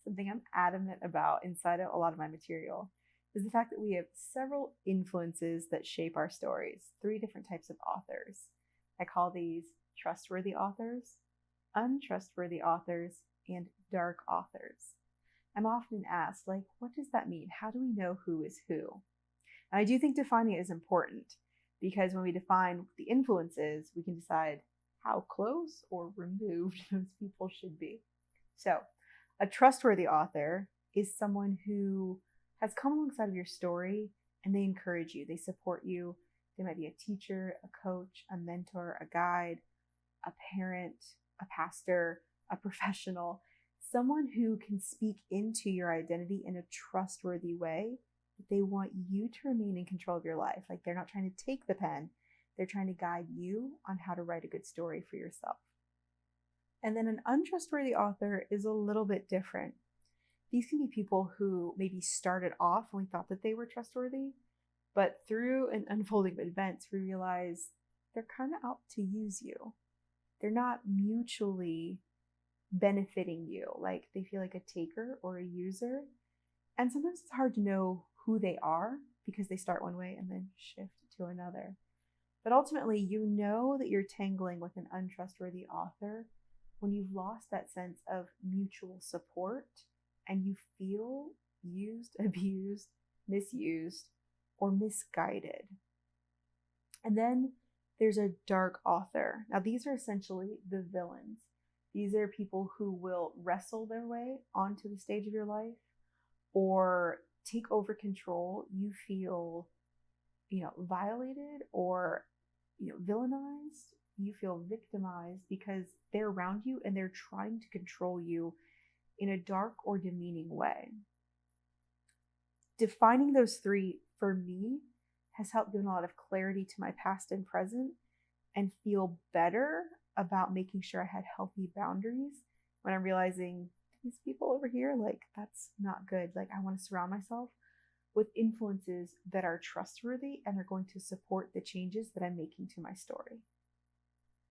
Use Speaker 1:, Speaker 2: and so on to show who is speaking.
Speaker 1: something I'm adamant about inside of a lot of my material is the fact that we have several influences that shape our stories, three different types of authors. I call these trustworthy authors, untrustworthy authors, and dark authors. I'm often asked, like, what does that mean? How do we know who is who? And I do think defining it is important because when we define the influences, we can decide how close or removed those people should be. So, a trustworthy author is someone who has come alongside of your story and they encourage you, they support you. They might be a teacher, a coach, a mentor, a guide, a parent, a pastor, a professional, someone who can speak into your identity in a trustworthy way. They want you to remain in control of your life. Like they're not trying to take the pen, they're trying to guide you on how to write a good story for yourself. And then an untrustworthy author is a little bit different. These can be people who maybe started off when we thought that they were trustworthy, but through an unfolding of events, we realize they're kind of out to use you. They're not mutually benefiting you. Like they feel like a taker or a user. And sometimes it's hard to know who they are because they start one way and then shift to another. But ultimately, you know that you're tangling with an untrustworthy author when you've lost that sense of mutual support and you feel used, abused, misused, or misguided. And then there's a dark author. Now, these are essentially the villains. These are people who will wrestle their way onto the stage of your life or take over control. You feel, violated or, villainized. You feel victimized because they're around you and they're trying to control you in a dark or demeaning way. Defining those three for me has helped give a lot of clarity to my past and present and feel better about making sure I had healthy boundaries when I'm realizing these people over here, like, that's not good. Like, I want to surround myself with influences that are trustworthy and are going to support the changes that I'm making to my story.